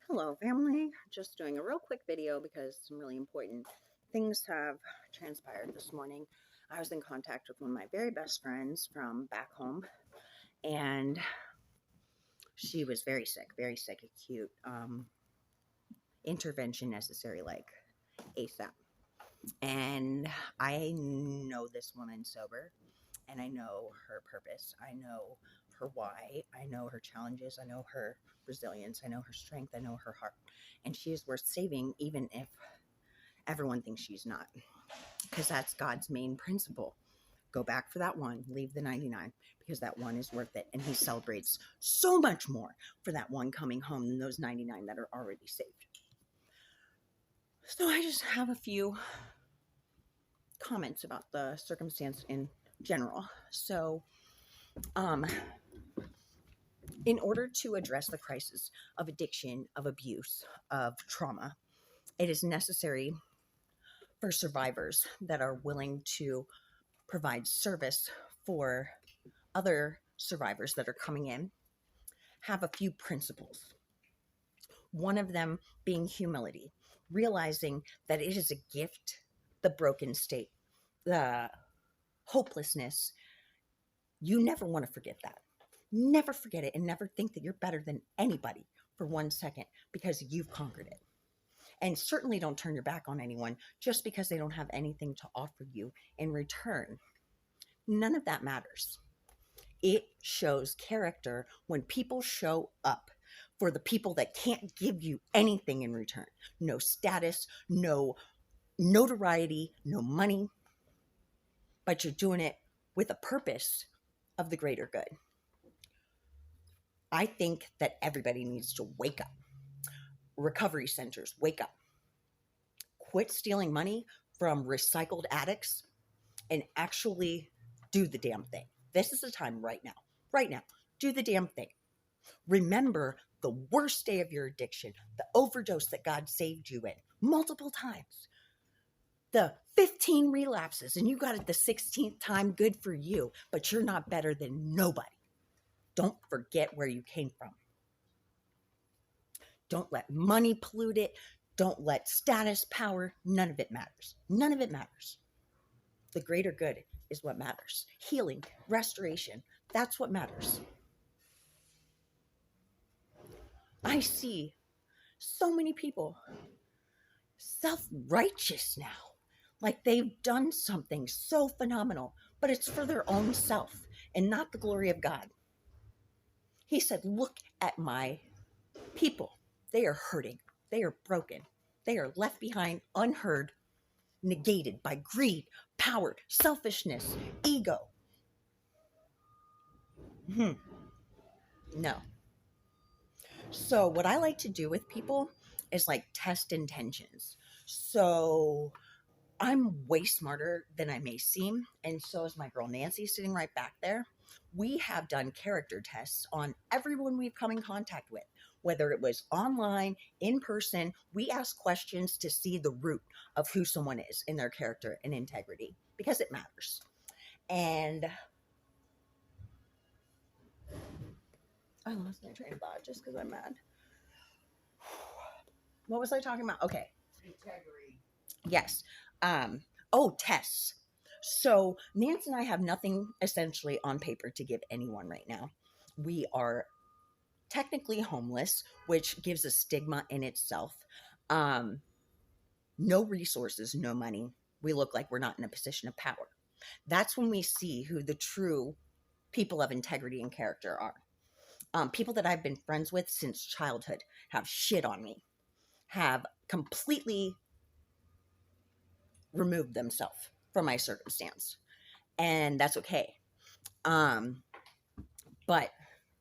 Hello, family. Just doing a real quick video because some really important things have transpired this morning. I was in contact with one of my very best friends from back home, and she was very sick, acute. Intervention necessary, like ASAP. And I know this woman sober, and I know her purpose. I know her why. I know her challenges. I know her resilience. I know her strength. I know her heart. And she is worth saving, even if everyone thinks she's not, because that's God's main principle. Go back for that one, leave the 99, because that one is worth it. And he celebrates so much more for that one coming home than those 99 that are already saved. So I just have a few comments about the circumstance in general. So, in order to address the crisis of addiction, of abuse, of trauma, it is necessary for survivors that are willing to provide service for other survivors that are coming in have a few principles. One of them being humility, realizing that it is a gift, the broken state, the hopelessness. You never want to forget that. Never forget it and never think that you're better than anybody for 1 second because you've conquered it. And certainly don't turn your back on anyone just because they don't have anything to offer you in return. None of that matters. It shows character when people show up for the people that can't give you anything in return. No status, no notoriety, no money, but you're doing it with a purpose of the greater good. I think that everybody needs to wake up. Recovery centers, wake up. Quit stealing money from recycled addicts and actually do the damn thing. This is the time right now. Right now. Do the damn thing. Remember the worst day of your addiction, the overdose that God saved you in multiple times, the 15 relapses, and you got it the 16th time. Good for you, but you're not better than nobody. Don't forget where you came from. Don't let money pollute it. Don't let status, power, none of it matters. None of it matters. The greater good is what matters. Healing, restoration, that's what matters. I see so many people self-righteous now, like they've done something so phenomenal, but it's for their own self and not the glory of God. He said, look at my people. They are hurting. They are broken. They are left behind, unheard, negated by greed, power, selfishness, ego. No. So what I like to do with people is like test intentions. So I'm way smarter than I may seem, and so is my girl Nancy sitting right back there. We have done character tests on everyone we've come in contact with, whether it was online, in person. We ask questions to see the root of who someone is in their character and integrity because it matters. And I lost my train of thought just because I'm mad. What was I talking about? Okay. Integrity. Yes. Tests. So Nance and I have nothing essentially on paper to give anyone right now. We are technically homeless, which gives a stigma in itself. No resources, no money. We look like we're not in a position of power. That's when we see who the true people of integrity and character are. People that I've been friends with since childhood have shit on me, have completely removed themselves from my circumstance. And that's okay. But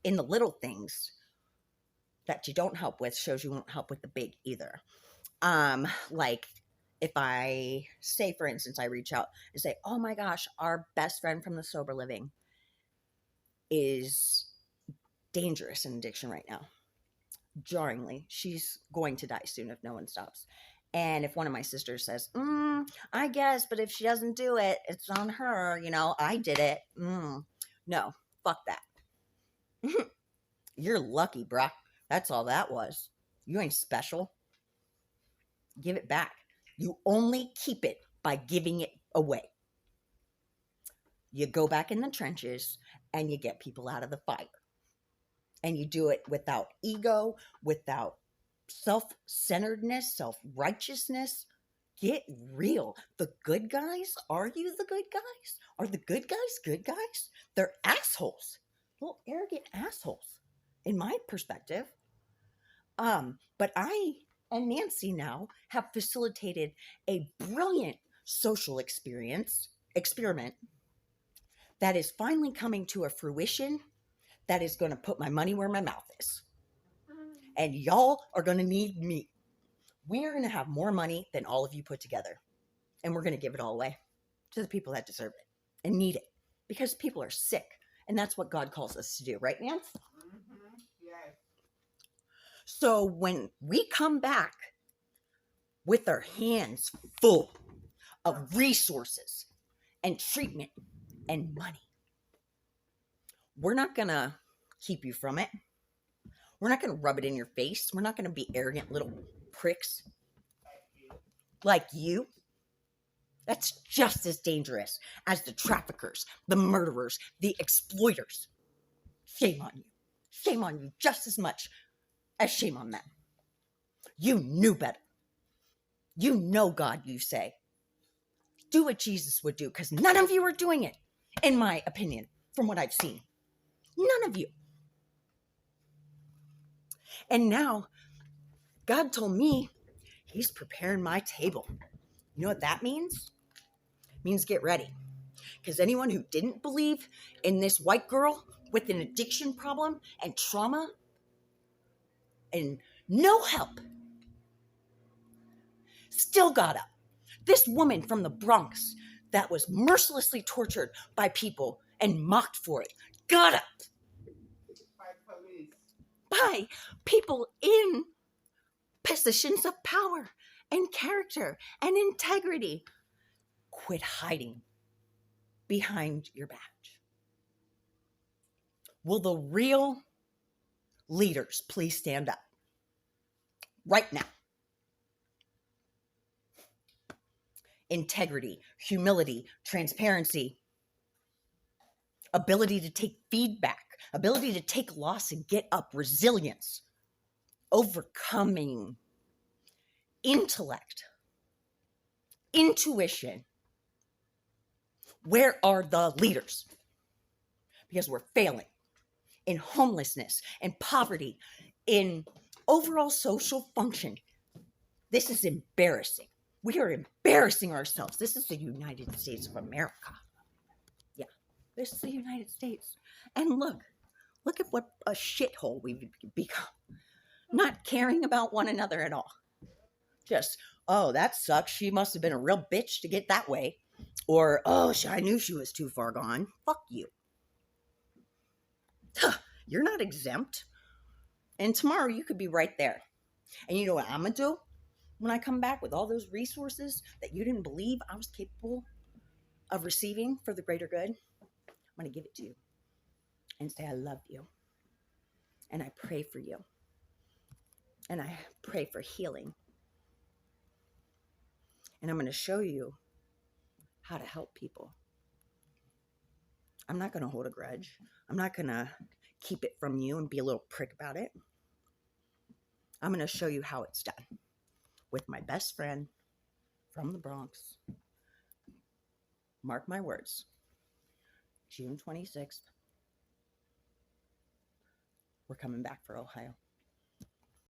in the little things that you don't help with shows you won't help with the big either. Like if I say, for instance, I reach out and say, oh my gosh, our best friend from the sober living is dangerous in addiction right now. Jarringly, she's going to die soon if no one stops. And if one of my sisters says, I guess, but if she doesn't do it, it's on her, I did it. No, fuck that. You're lucky, bruh. That's all that was. You ain't special. Give it back. You only keep it by giving it away. You go back in the trenches and you get people out of the fire. And you do it without ego, without self-centeredness, self-righteousness. Get real. The good guys, are you the good guys? Are the good guys good guys? They're assholes. Little arrogant assholes, in my perspective. But I and Nancy now have facilitated a brilliant social experiment that is finally coming to a fruition that is going to put my money where my mouth is. And y'all are going to need me. We are going to have more money than all of you put together. And we're going to give it all away to the people that deserve it and need it. Because people are sick. And that's what God calls us to do. Right, Nance? Mm-hmm. Yes. So when we come back with our hands full of resources and treatment and money, we're not going to keep you from it. We're not going to rub it in your face. We're not going to be arrogant little pricks like you. That's just as dangerous as the traffickers, the murderers, the exploiters. Shame on you. Shame on you just as much as shame on them. You knew better. You know God, you say. Do what Jesus would do, because none of you are doing it, in my opinion, from what I've seen. None of you. And now, God told me he's preparing my table. You know what that means? It means get ready. Because anyone who didn't believe in this white girl with an addiction problem and trauma and no help still got up. This woman from the Bronx that was mercilessly tortured by people and mocked for it got up. By police. By people in positions of power and character and integrity. Quit hiding behind your badge. Will the real leaders please stand up right now? Integrity, humility, transparency, ability to take feedback, ability to take loss and get up, resilience, overcoming, intellect, intuition. Where are the leaders? Because we're failing in homelessness, in poverty, in overall social function. This is embarrassing. We are embarrassing ourselves. This is the United States of America. Yeah, this is the United States. And look at what a shithole we've become. Not caring about one another at all. Just, oh, that sucks. She must have been a real bitch to get that way. Or, oh, I knew she was too far gone. Fuck you. You're not exempt. And tomorrow you could be right there. And you know what I'm going to do? When I come back with all those resources that you didn't believe I was capable of receiving for the greater good, I'm going to give it to you and say, I love you. And I pray for you. And I pray for healing. And I'm going to show you how to help people. I'm not going to hold a grudge. I'm not going to keep it from you and be a little prick about it. I'm going to show you how it's done. With my best friend from the Bronx. Mark my words. June 26th. We're coming back for Ohio.